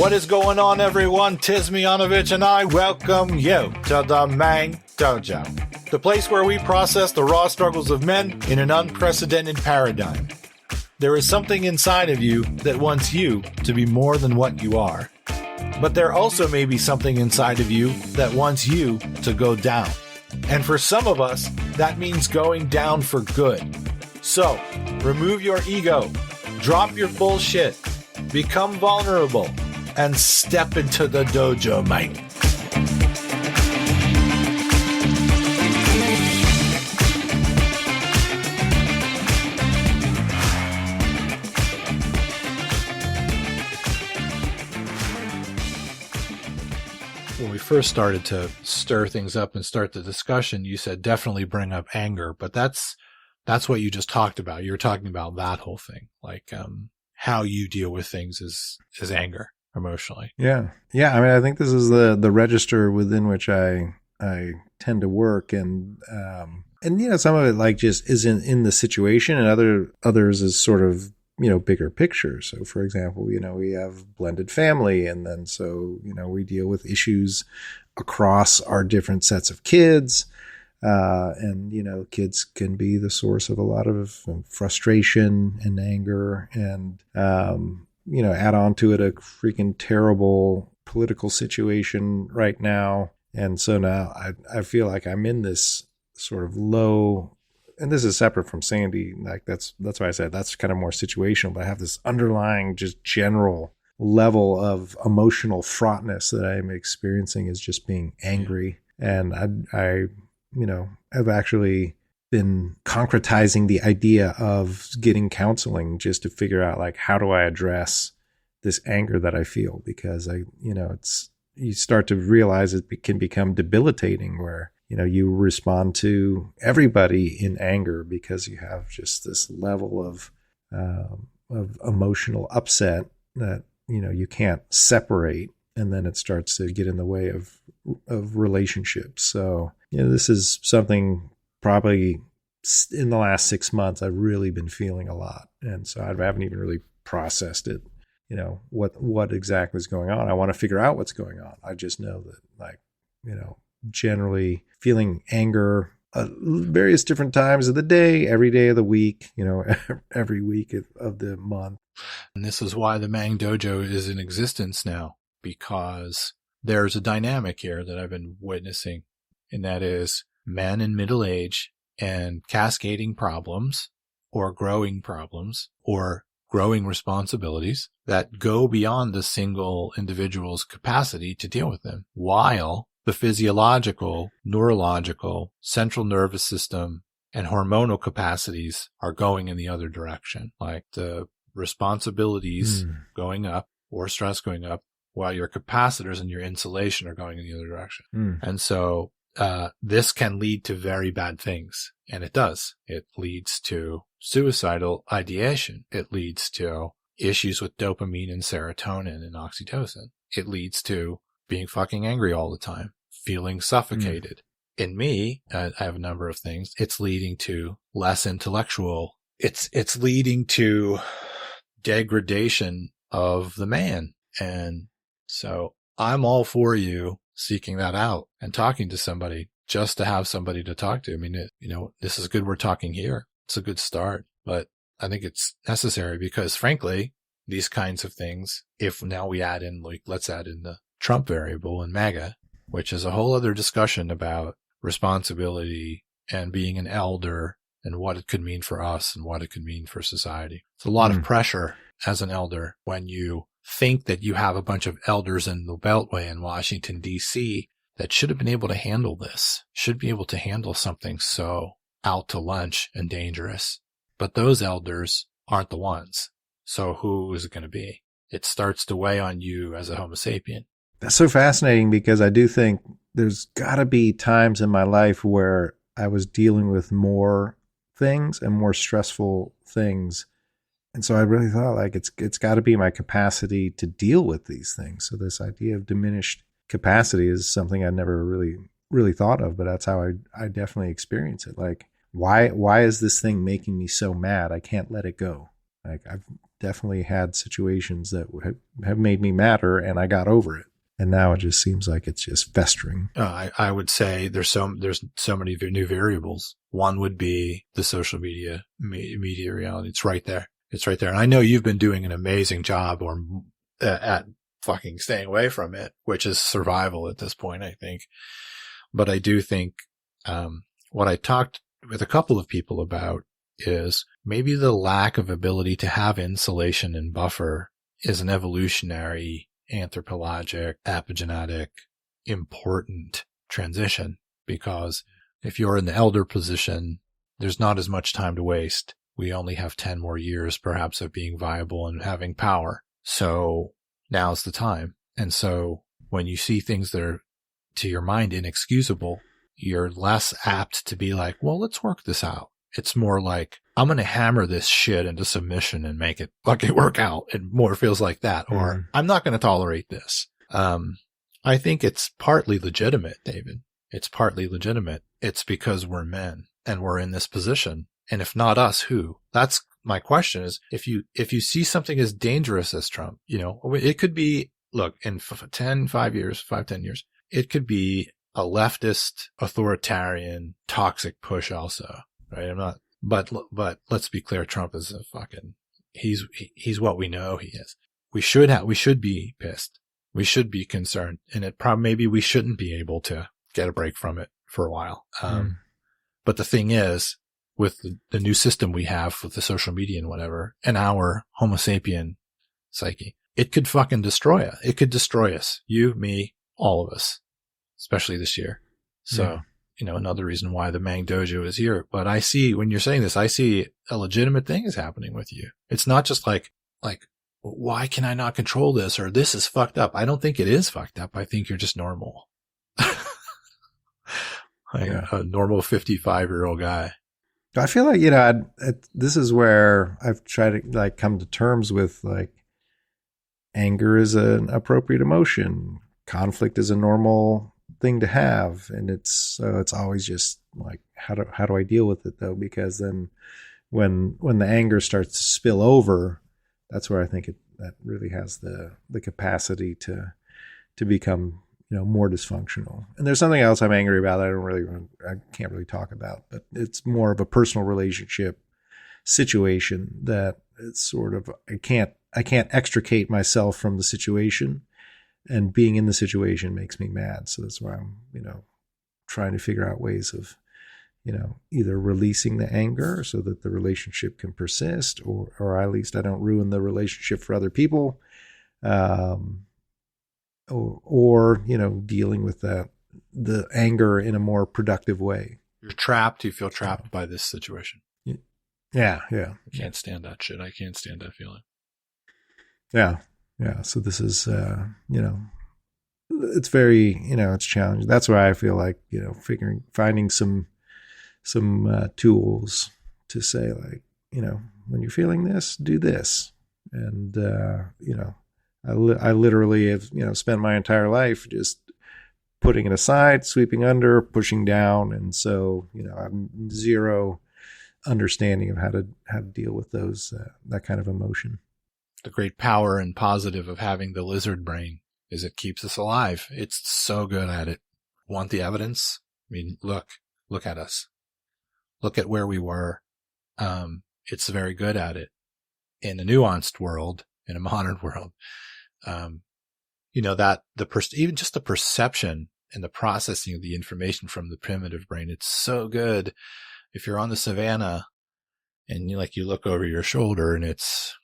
What is going on, everyone? Tis Miyanovich, and I welcome you to the main dojo, the place where we process the raw struggles of men in an unprecedented paradigm. There is something inside of you that wants you to be more than what you are. But there also may be something inside of you that wants you to go down. And for some of us, that means going down for good. So, remove your ego, drop your bullshit, become vulnerable, and step into the dojo, mate. When we first started to stir things up and start the discussion, you said definitely bring up anger, but that's what you just talked about. You were talking about that whole thing, like how you deal with things is anger emotionally. Yeah. I mean, I think this is the register within which I tend to work, and some of it like just isn't in the situation, and others is sort of bigger picture. So, for example, we have blended family, and then we deal with issues across our different sets of kids. And kids can be the source of a lot of frustration and anger, and add on to it a freaking terrible political situation right now. And so now I feel like I'm in this sort of low, and this is separate from Sandy. Like that's why I said that's kind of more situational, but I have this underlying just general level of emotional fraughtness that I'm experiencing is just being angry. And I have actually been concretizing the idea of getting counseling just to figure out like, how do I address this anger that I feel? Because you start to realize it can become debilitating where, you respond to everybody in anger because you have just this level of emotional upset that, you can't separate. And then it starts to get in the way of relationships. So, this is something probably in the last 6 months I've really been feeling a lot. And so I haven't even really processed it, what exactly is going on. I want to figure out what's going on. I just know that generally feeling anger various different times of the day, every day of the week, every week of the month. And this is why the Mang Dojo is in existence now, because there's a dynamic here that I've been witnessing, and that is men in middle age and cascading problems or growing responsibilities that go beyond the single individual's capacity to deal with them, while the physiological, neurological, central nervous system, and hormonal capacities are going in the other direction, like the responsibilities going up or stress going up, while your capacitors and your insulation are going in the other direction. And so this can lead to very bad things. And it does. It leads to suicidal ideation. It leads to issues with dopamine and serotonin and oxytocin. It leads to being fucking angry all the time, feeling suffocated. In me, I have a number of things. It's leading to less intellectual. It's leading to degradation of the man. And so I'm all for you seeking that out and talking to somebody just to have somebody to talk to. I mean, this is good. We're talking here. It's a good start, but I think it's necessary because frankly, these kinds of things, if now we add in, like, let's add in the Trump variable and MAGA, which is a whole other discussion about responsibility and being an elder and what it could mean for us and what it could mean for society. It's a lot of pressure as an elder when you think that you have a bunch of elders in the Beltway in Washington, D.C. that should have been able to handle this, should be able to handle something so out to lunch and dangerous. But those elders aren't the ones. So who is it going to be? It starts to weigh on you as a Homo sapien. That's so fascinating because I do think there's got to be times in my life where I was dealing with more things and more stressful things. And so I really thought like it's got to be my capacity to deal with these things. So this idea of diminished capacity is something I never really thought of, but that's how I definitely experience it. Like, why is this thing making me so mad? I can't let it go. Like definitely had situations that have made me madder, and I got over it. And now it just seems like it's just festering. I would say there's so many new variables. One would be the social media reality. It's right there. It's right there. And I know you've been doing an amazing job at fucking staying away from it, which is survival at this point, I think. But I do think, what I talked with a couple of people about is maybe the lack of ability to have insulation and buffer is an evolutionary, anthropologic, epigenetic, important transition, because if you're in the elder position, there's not as much time to waste. We only have 10 more years perhaps of being viable and having power. So now's the time. And so when you see things that are to your mind inexcusable, you're less apt to be like, well, let's work this out. It's more like, I'm going to hammer this shit into submission and make it fucking work out. It more feels like that. Or I'm not going to tolerate this. I think it's partly legitimate, David. It's partly legitimate. It's because we're men and we're in this position. And if not us, who? That's my question is, if you see something as dangerous as Trump, it could be, look, in 10 years, it could be a leftist, authoritarian, toxic push also, right? But let's be clear. Trump is he's what we know he is. We should be pissed. We should be concerned. And maybe we shouldn't be able to get a break from it for a while. But the thing is, with the new system we have with the social media and whatever, and our Homo sapien psyche, it could fucking destroy us. It could destroy us. You, me, all of us, especially this year. So, another reason why the Mang Dojo is here. But I see, when you're saying this, I see a legitimate thing is happening with you. It's not just like, why can I not control this? Or this is fucked up. I don't think it is fucked up. I think you're just normal. A normal 55-year-old guy. I feel like, this is where I've tried to come to terms with anger is an appropriate emotion. Conflict is a normal thing to have. And it's always just how do I deal with it though? Because then when the anger starts to spill over, that's where I think that really has the capacity to become, more dysfunctional. And there's something else I'm angry about that I can't really talk about, but it's more of a personal relationship situation that it's sort of, I can't extricate myself from the situation, and being in the situation makes me mad. So that's why I'm, trying to figure out ways of, either releasing the anger so that the relationship can persist, or at least I don't ruin the relationship for other people. Or dealing with the anger in a more productive way. You're trapped. You feel trapped by this situation. Yeah. I can't stand that shit. I can't stand that feeling. Yeah. So this is, it's very, it's challenging. That's why I feel like, finding some tools to say when you're feeling this, do this. And, I literally have, spent my entire life just putting it aside, sweeping under, pushing down. And so, I'm zero understanding of how to deal with those, that kind of emotion. The great power and positive of having the lizard brain is it keeps us alive. It's so good at it. Want the evidence? I mean, look at us. Look at where we were. It's very good at it. In a nuanced world, in a modern world, even just the perception and the processing of the information from the primitive brain, it's so good. If you're on the savannah and you look over your shoulder and it's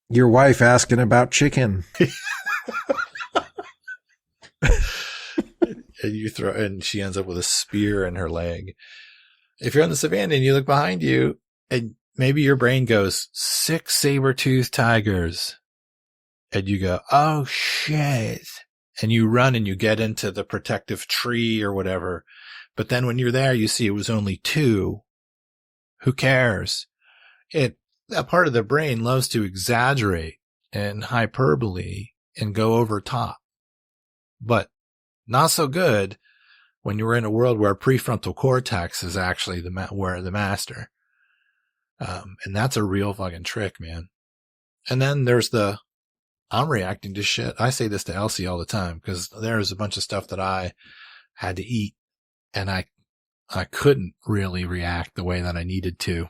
your wife asking about chicken. and she ends up with a spear in her leg. If you're on the savannah and you look behind you and maybe your brain goes 6 saber-toothed tigers, and you go, oh shit. And you run and you get into the protective tree or whatever. But then when you're there, you see it was only 2. Who cares? That part of the brain loves to exaggerate and hyperbole and go over top. But not so good when you're in a world where prefrontal cortex is actually the master. And that's a real fucking trick, man. And then there's I'm reacting to shit. I say this to Elsie all the time because there's a bunch of stuff that I had to eat and I couldn't really react the way that I needed to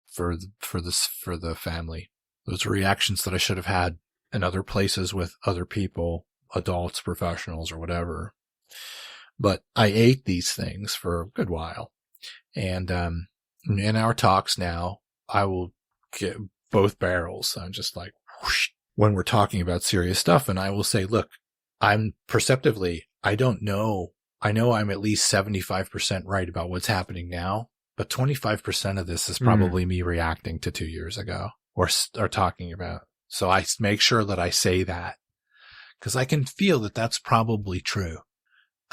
for the family. Those are reactions that I should have had in other places with other people, adults, professionals, or whatever. But I ate these things for a good while. And in our talks now, I will get both barrels. I'm just like, whoosh, when we're talking about serious stuff. And I will say, look, I'm perceptively, I don't know. I know I'm at least 75% right about what's happening now, but 25% of this is probably me reacting to 2 years ago or talking about. So I make sure that I say that because I can feel that that's probably true.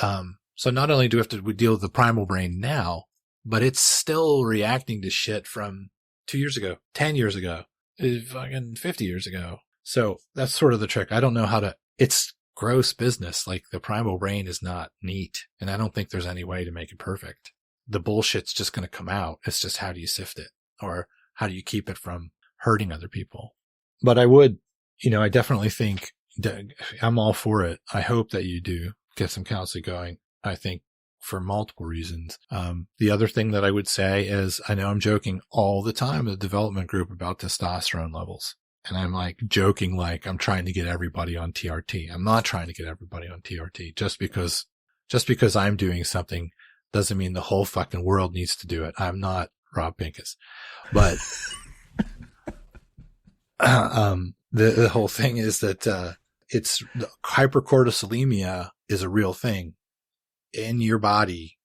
So not only do we have to deal with the primal brain now, but it's still reacting to shit from 2 years ago, 10 years ago, fucking 50 years ago. So that's sort of the trick. I don't know how to, it's gross business. Like the primal brain is not neat. And I don't think there's any way to make it perfect. The bullshit's just going to come out. It's just how do you sift it or how do you keep it from hurting other people? But I would, I definitely think I'm all for it. I hope that you do get some counseling going. I think for multiple reasons. The other thing that I would say is I know I'm joking all the time in the development group about testosterone levels. And I'm like joking like I'm trying to get everybody on TRT. I'm not trying to get everybody on TRT. Just because I'm doing something doesn't mean the whole fucking world needs to do it. I'm not Rob Pincus. But the whole thing is that it's hypercortisolemia is a real thing in your body.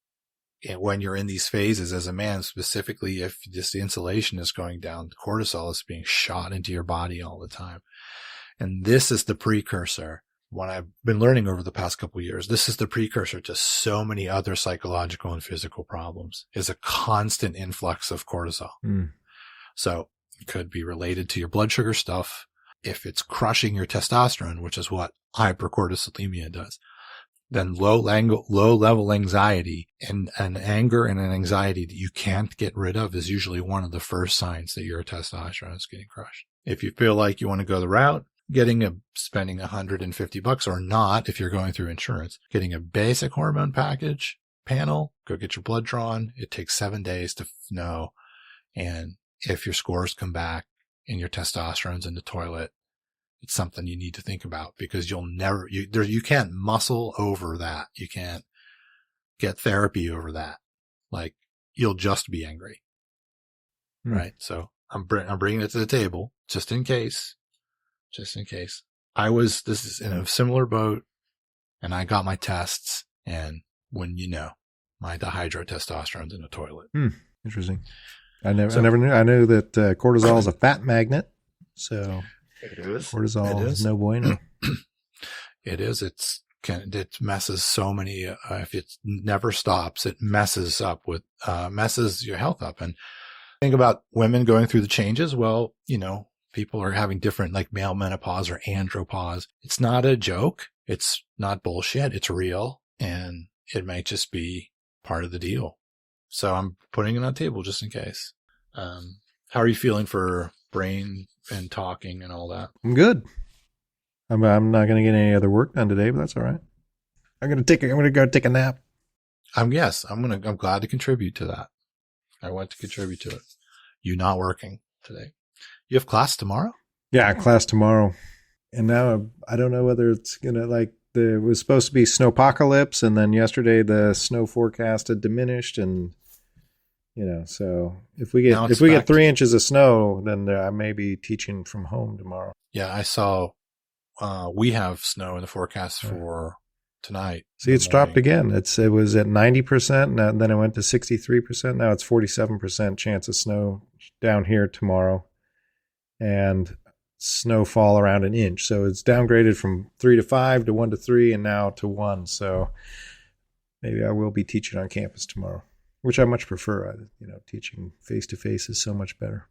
And when you're in these phases as a man, specifically if this insulation is going down, cortisol is being shot into your body all the time. And this is the precursor. What I've been learning over the past couple of years, this is the precursor to so many other psychological and physical problems, is a constant influx of cortisol. So it could be related to your blood sugar stuff. If it's crushing your testosterone, which is what hypercortisolemia does, then low level anxiety and an anger and an anxiety that you can't get rid of is usually one of the first signs that your testosterone is getting crushed. If you feel like you want to go the route, spending $150 or not, if you're going through insurance, getting a basic hormone package panel, go get your blood drawn. It takes 7 days to know. And if your scores come back and your testosterone's in the toilet, it's something you need to think about because you can't muscle over that. You can't get therapy over that. Like you'll just be angry. Right. So I'm bringing it to the table just in case. This is in a similar boat and I got my tests and when my dihydrotestosterone's in the toilet. Interesting. I never knew. I knew that cortisol is a fat magnet. So it is. Cortisol is no bueno. It is. It messes so many, if it never stops, it messes your health up. And think about women going through the changes. Well, people are having different like male menopause or andropause. It's not a joke. It's not bullshit. It's real. And it might just be part of the deal. So I'm putting it on the table just in case. How are you feeling for brain and talking and all that? I'm good. I'm not going to get any other work done today, but that's all right. I'm going to go take a nap. I'm glad to contribute to that. I want to contribute to it. You not working today. You have class tomorrow? Yeah, class tomorrow. And now I don't know whether it's going to it was supposed to be snowpocalypse. And then yesterday the snow forecast had diminished and so if we get 3 inches of snow, then I may be teaching from home tomorrow. Yeah, I saw, we have snow in the forecast for tonight. See, it's dropped again. It was at 90%, and then it went to 63%. Now it's 47% chance of snow down here tomorrow, and snowfall around an inch. So it's downgraded from 3 to 5 to 1 to 3, and now to 1. So maybe I will be teaching on campus tomorrow, which I much prefer. Teaching face-to-face is so much better.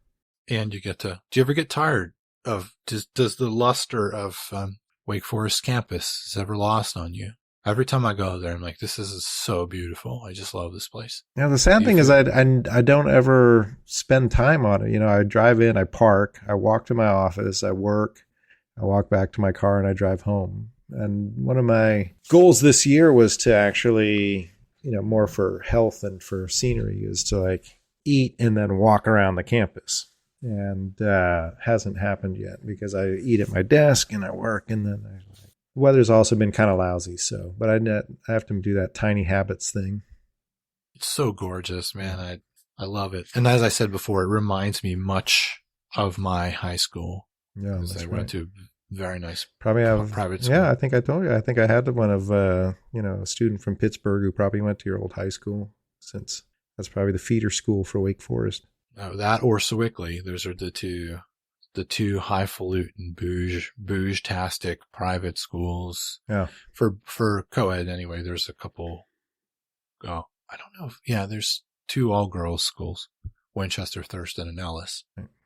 And do you ever get tired of, does the luster of Wake Forest campus is ever lost on you? Every time I go there, I'm like, this is so beautiful. I just love this place. Now, the sad thing is I don't ever spend time on it. You know, I drive in, I park, I walk to my office, I work, I walk back to my car, and I drive home. And one of my goals this year was to actually, you know, more for health and for scenery, is to like eat and then walk around the campus. And hasn't happened yet because I eat at my desk and I work, and then the weather's also been kind of lousy. So, but I have to do that tiny habits thing. It's so gorgeous, man. I love it. And as I said before, it reminds me much of my high school. Yeah, because I went to very nice private school. Yeah, I think I told you. I think I had one of you know, a student from Pittsburgh who probably went to your old high school, since that's probably the feeder school for Wake Forest. Oh, that or Sewickley. Those are the two highfalutin bouge-tastic private schools. Yeah. For co-ed anyway, there's a couple. Oh, I don't know. There's 2 all-girls schools, Winchester, Thurston, and Ellis.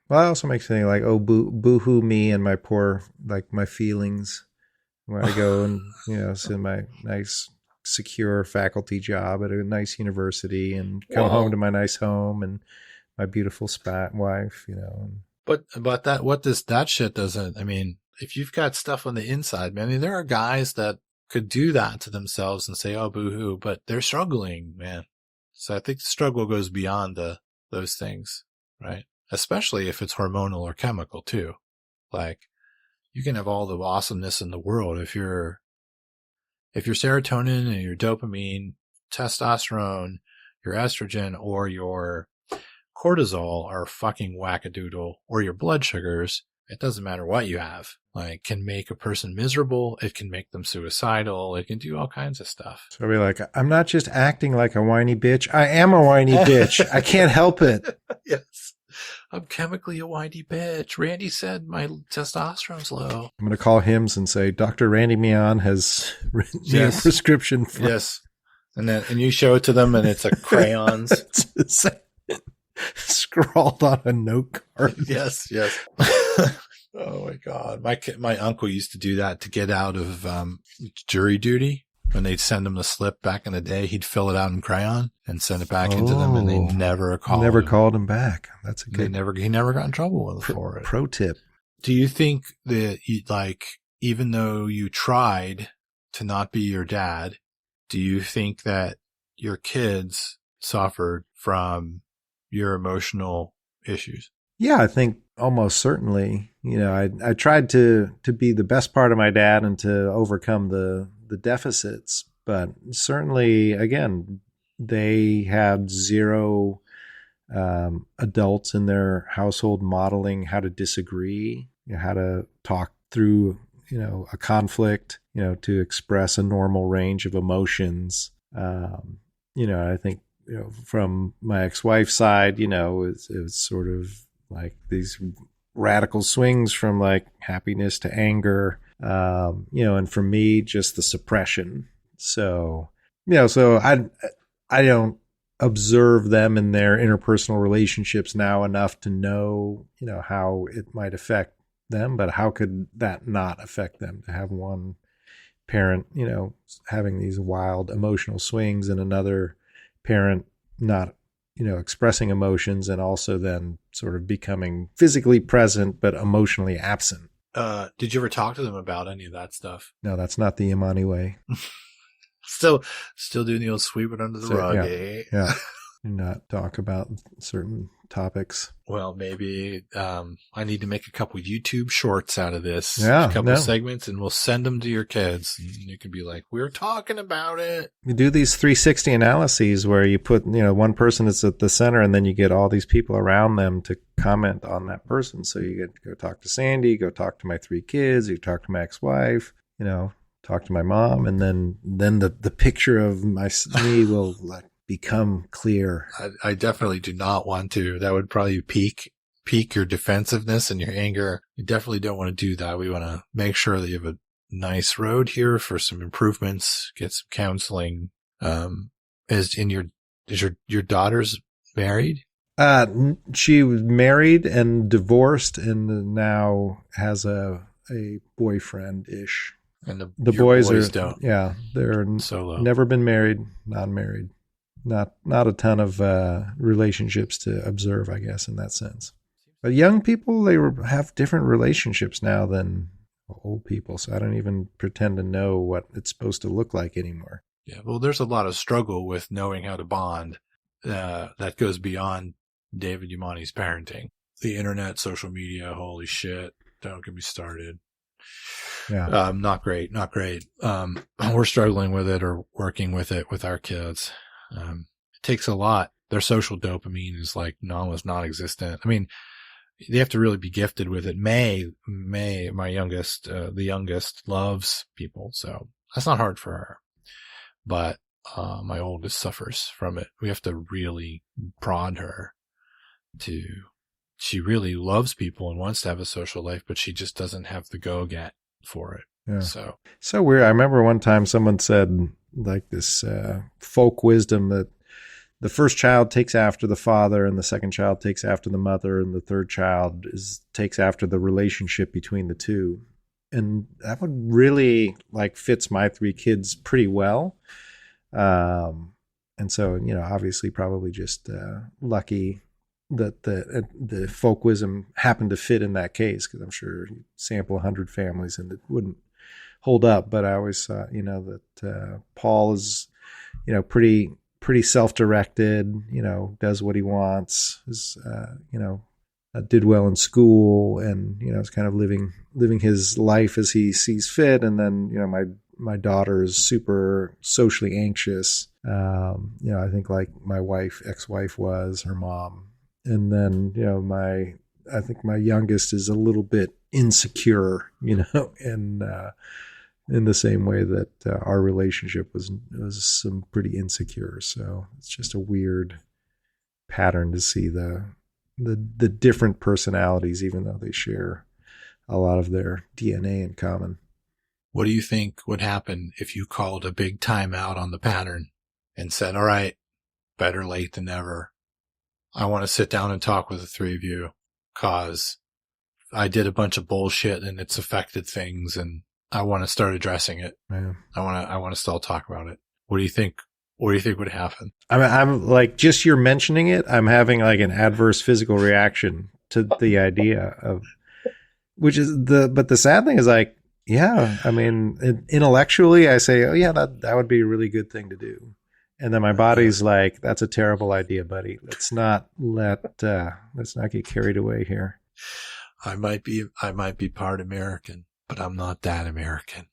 Well, it also makes me think like, oh, boo-hoo me and my poor, like my feelings when I go and, you know, see my nice, secure faculty job at a nice university and come home to my nice home and my beautiful wife, you know. But that shit doesn't, I mean, if you've got stuff on the inside, man, I mean, there are guys that could do that to themselves and say, oh, boo-hoo, but they're struggling, man. So I think the struggle goes beyond those things, right? Especially if it's hormonal or chemical too. Like, you can have all the awesomeness in the world if your serotonin and your dopamine, testosterone, your estrogen, or your cortisol are fucking wackadoodle, or your blood sugars, it doesn't matter what you have, like, can make a person miserable. It can make them suicidal. It can do all kinds of stuff. So I'll be like, I'm not just acting like a whiny bitch. I am a whiny bitch. I can't help it. Yes. I'm chemically a whiny bitch. Randy said my testosterone's low. I'm going to call Hims and say, Dr. Randy Mian has written me a prescription for. Yes. And you show it to them and it's like crayons. Scrawled on a note card. Yes. Oh my God. My uncle used to do that to get out of jury duty. When they'd send him the slip back in the day, he'd fill it out in crayon and send it back into them, and they never called him back. That's a good. He never got in trouble for it. Pro tip. Do you think that even though you tried to not be your dad, do you think that your kids suffered from your emotional issues? Yeah, I think almost certainly. You know, I tried to be the best part of my dad and to overcome the deficits, but certainly, again, they had zero adults in their household modeling how to disagree, you know, how to talk through, you know, a conflict, you know, to express a normal range of emotions. You know, I think, you know, from my ex-wife's side, you know, it was sort of like these radical swings from like happiness to anger, you know, and for me, just the suppression. So, you know, so I don't observe them in their interpersonal relationships now enough to know, you know, how it might affect them, but how could that not affect them to have one parent, you know, having these wild emotional swings and another parent not, you know, expressing emotions and also then sort of becoming physically present but emotionally absent. Did you ever talk to them about any of that stuff? No, that's not the Yamane way. Still doing the old sweep it under the rug, eh? Yeah. Do not talk about certain topics. Well, maybe I need to make a couple YouTube shorts out of this. Yeah, a couple segments, and we'll send them to your kids. And you can be like, we're talking about it. You do these 360 analyses where you put, you know, one person is at the center and then you get all these people around them to comment on that person. So you get to go talk to Sandy, go talk to my 3 kids, you talk to my ex-wife, you know, talk to my mom, and then the picture of me will like become clear. I definitely do not want to. That would probably pique your defensive,ness and your anger. You definitely don't want to do that. We want to make sure that you have a nice road here for some improvements, get some counseling. Is your daughter's married? She was married and divorced and now has a boyfriend-ish. And The your boys are, don't. yeah, they're Solo. never been married, non-married. Not a ton of relationships to observe, I guess, in that sense. But young people, have different relationships now than old people. So I don't even pretend to know what it's supposed to look like anymore. Yeah. Well, there's a lot of struggle with knowing how to bond that goes beyond David Yamane's parenting. The internet, social media, holy shit. Don't get me started. Yeah. Not great. We're struggling with it or working with it with our kids. It takes a lot. Their social dopamine is like almost non-existent. I mean, they have to really be gifted with it. May, my youngest, the youngest, loves people. So that's not hard for her. But my oldest suffers from it. We have to really prod her she really loves people and wants to have a social life, but she just doesn't have the go get for it. Yeah. So weird. I remember one time someone said like this folk wisdom that the first child takes after the father, and the second child takes after the mother, and the third child takes after the relationship between the two. And that would really like fits my three kids pretty well. And so, obviously probably just lucky that the folk wisdom happened to fit in that case, because I'm sure you sample 100 families and it wouldn't hold up. But I always thought, that Paul is, pretty self-directed, does what he wants, is, did well in school, and, is kind of living his life as he sees fit. And then, my daughter is super socially anxious. I think like my ex-wife was, her mom. And then, I think my youngest is a little bit insecure, and in the same way that our relationship was some pretty insecure. So it's just a weird pattern to see the different personalities, even though they share a lot of their DNA in common. What do you think would happen if you called a big timeout on the pattern and said, all right, better late than never. I want to sit down and talk with the three of you because I did a bunch of bullshit and it's affected things, and I want to start addressing it. Yeah. I want to still talk about it. What do you think? What do you think would happen? I'm like, just you're mentioning it, I'm having like an adverse physical reaction to the idea of, but the sad thing is like, yeah, I mean, intellectually I say, oh yeah, that would be a really good thing to do. And then my body's like, that's a terrible idea, buddy. Let's not get carried away here. I might be part American, but I'm not that American.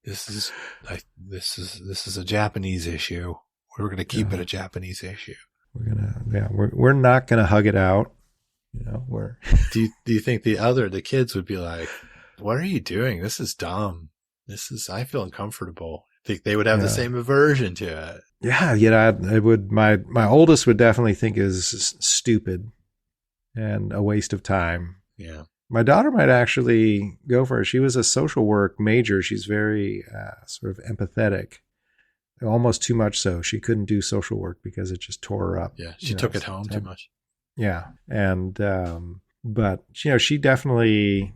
This is a Japanese issue. We're going to keep it a Japanese issue. We're not going to hug it out. Do you think the kids would be like, what are you doing? This is dumb. I feel uncomfortable. I think they would have the same aversion to it. Yeah. It would, my oldest would definitely think is stupid and a waste of time. Yeah. My daughter might actually go for it. She was a social work major. She's very sort of empathetic, almost too much so. She couldn't do social work because it just tore her up. Yeah, she took it home too much. Yeah, and but she definitely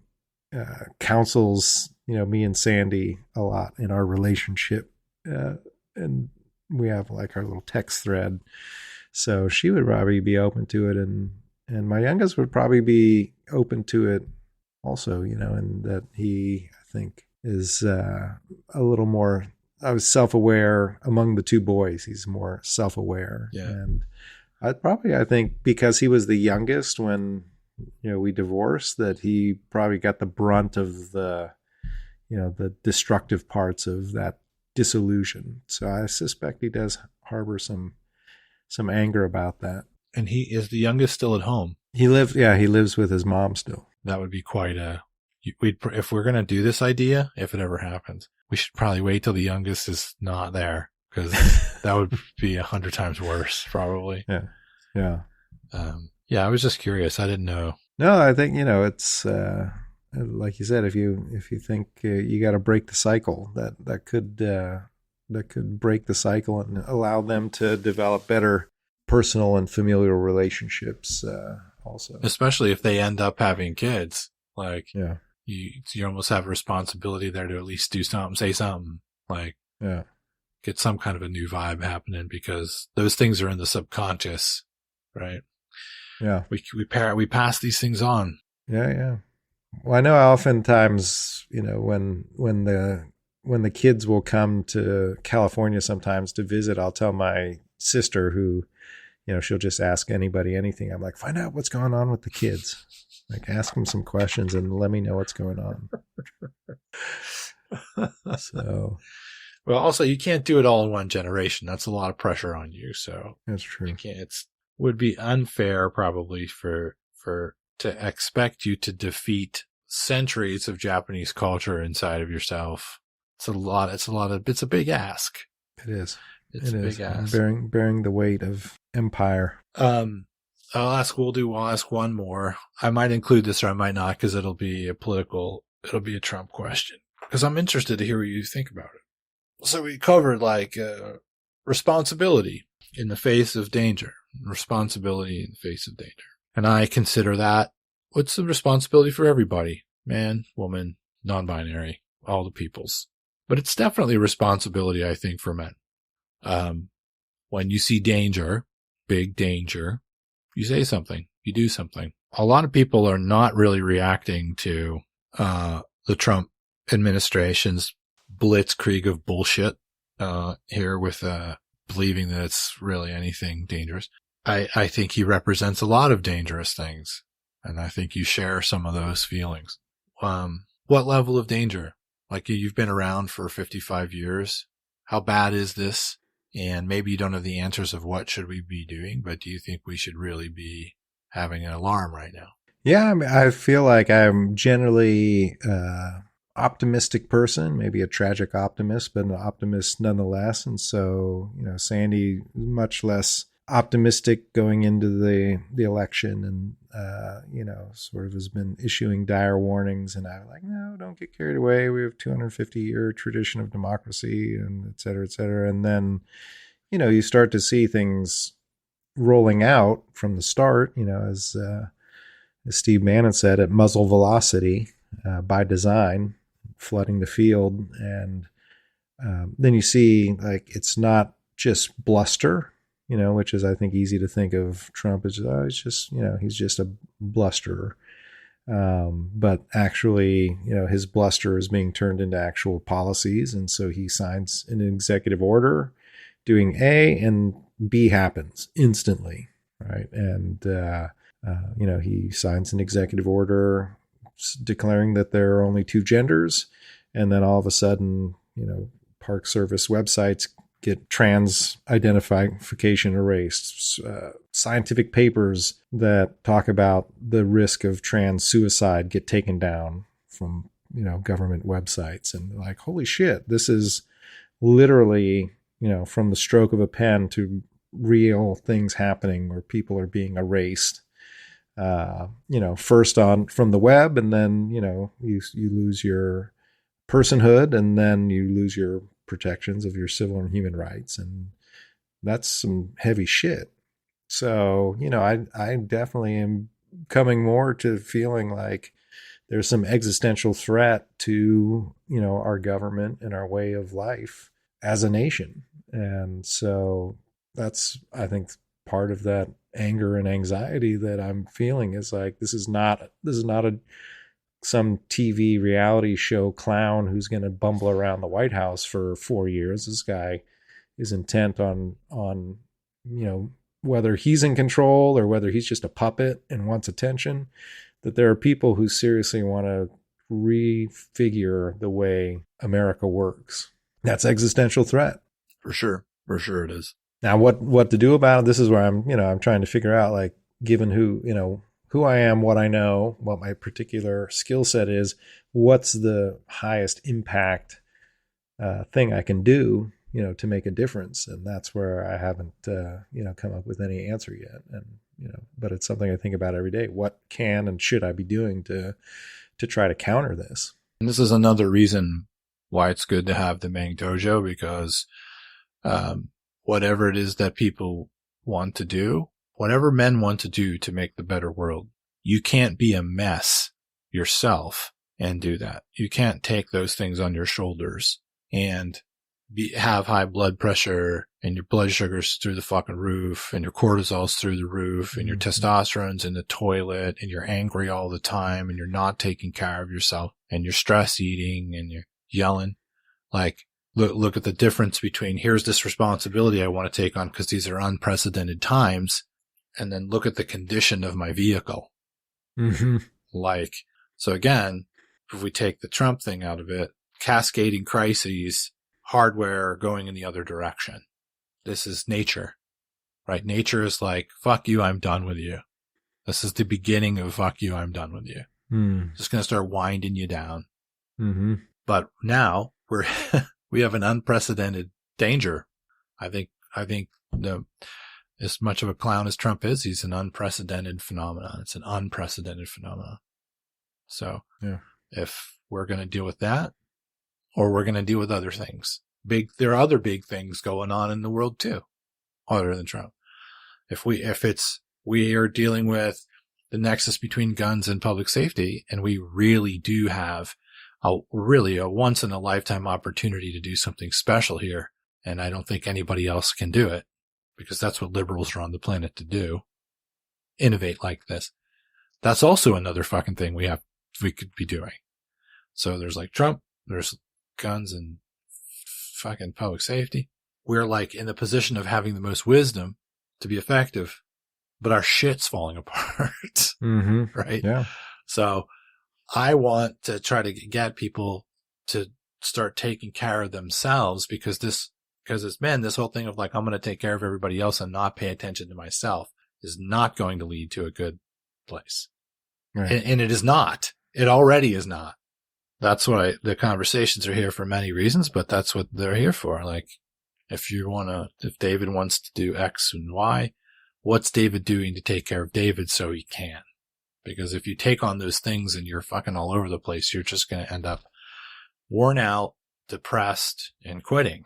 counsels me and Sandy a lot in our relationship, and we have like our little text thread. So she would probably be open to it, and my youngest would probably be open to it also, and that he, I think, is a little more, I was self-aware among the two boys. He's more self-aware. Yeah. And I think because he was the youngest when, we divorced, that he probably got the brunt of the destructive parts of that disillusion. So I suspect he does harbor some anger about that. And he is the youngest still at home. He lives with his mom still. That would be quite if we're going to do this idea, if it ever happens, we should probably wait till the youngest is not there, because that would be 100 times worse, probably. Yeah. Yeah. I was just curious. I didn't know. No, I think, it's, like you said, if you think you got to break the cycle, that could break the cycle and allow them to develop better personal and familial relationships, also. Especially if they end up having kids. Like, You almost have a responsibility there to at least do something, say something, like get some kind of a new vibe happening, because those things are in the subconscious, right? Yeah. We pass these things on. Yeah. Yeah. Well, I know oftentimes, when the kids will come to California sometimes to visit, I'll tell my sister who, she'll just ask anybody anything. I'm like, find out what's going on with the kids. Like, ask them some questions and let me know what's going on. So, well, also you can't do it all in one generation. That's a lot of pressure on you. So that's true. You can't. Would be unfair probably to expect you to defeat centuries of Japanese culture inside of yourself. It's a big ask. It is. It's a big ask. Bearing the weight of empire. I'll ask one more. I might include this or I might not, because it'll be a Trump question, because I'm interested to hear what you think about it. So we covered responsibility in the face of danger. Responsibility in the face of danger. And I consider that, what's the responsibility for everybody? Man, woman, non-binary, all the peoples. But it's definitely a responsibility, I think, for men. When you see danger, big danger, you say something, you do something. A lot of people are not really reacting to the Trump administration's blitzkrieg of bullshit here with believing that it's really anything dangerous. I think he represents a lot of dangerous things, and I think you share some of those feelings. What level of danger? Like, you've been around for 55 years. How bad is this? And maybe you don't have the answers of what should we be doing, but do you think we should really be having an alarm right now? Yeah, I feel like I'm generally optimistic person, maybe a tragic optimist, but an optimist nonetheless. And so, Sandy much less optimistic going into the election, and sort of has been issuing dire warnings, and I'm like, no, don't get carried away. We have 250-year tradition of democracy, and et cetera, et cetera. And then, you start to see things rolling out from the start, as Steve Bannon said, at muzzle velocity, by design, flooding the field. And then you see, like, it's not just bluster, which is, I think, easy to think of Trump as, it's just, he's just a blusterer. But actually, his bluster is being turned into actual policies. And so he signs an executive order doing A, and B happens instantly, right? And, he signs an executive order declaring that there are only two genders. And then all of a sudden, Park Service websites get trans identification erased. Scientific papers that talk about the risk of trans suicide get taken down from, government websites. And like, holy shit, this is literally, from the stroke of a pen to real things happening where people are being erased. First from the web, and then, you lose your personhood, and then you lose your protections of your civil and human rights. And that's some heavy shit. So, I definitely am coming more to feeling like there's some existential threat to, our government and our way of life as a nation. And so that's, I think, part of that anger and anxiety that I'm feeling is like, this is not some TV reality show clown who's going to bumble around the White House for 4 years. This guy is intent on, whether he's in control or whether he's just a puppet and wants attention, that there are people who seriously want to refigure the way America works. That's existential threat. For sure. For sure it is. Now, what to do about it? This is where I'm trying to figure out, like, given who I am, what I know, what my particular skill set is, what's the highest impact thing I can do, to make a difference. And that's where I haven't, come up with any answer yet. And, but it's something I think about every day. What can and should I be doing to try to counter this? And this is another reason why it's good to have the Mang Dojo, because whatever it is that people want to do, whatever men want to do to make the better world, you can't be a mess yourself and do that. You can't take those things on your shoulders and have high blood pressure and your blood sugar's through the fucking roof and your cortisol's through the roof and your testosterone's in the toilet and you're angry all the time and you're not taking care of yourself and you're stress eating and you're yelling. Like, look at the difference between here's this responsibility I want to take on because these are unprecedented times, and then look at the condition of my vehicle. Mm-hmm. Like, so again, if we take the Trump thing out of it, cascading crises, hardware going in the other direction. This is nature, right? Nature is like, fuck you, I'm done with you. This is the beginning of fuck you, I'm done with you. Just going to start winding you down. Mm-hmm. But now we have an unprecedented danger. I think as much of a clown as Trump is, he's an unprecedented phenomenon. It's an unprecedented phenomenon. So if we're going to deal with that, or we're going to deal with other things, there are other big things going on in the world too, other than Trump. If we are dealing with the nexus between guns and public safety, and we really do have a once in a lifetime opportunity to do something special here. And I don't think anybody else can do it, because that's what liberals are on the planet to do. Innovate like this. That's also another fucking thing we could be doing. So there's like Trump, there's guns and fucking public safety. We're like in the position of having the most wisdom to be effective, but our shit's falling apart. Mm-hmm. Right? Yeah. So I want to try to get people to start taking care of themselves, because as men, this whole thing of like, I'm going to take care of everybody else and not pay attention to myself is not going to lead to a good place. Right. And it is not. It already is not. That's why the conversations are here for many reasons, but that's what they're here for. Like, if David wants to do X and Y, what's David doing to take care of David so he can? Because if you take on those things and you're fucking all over the place, you're just going to end up worn out, depressed, and quitting.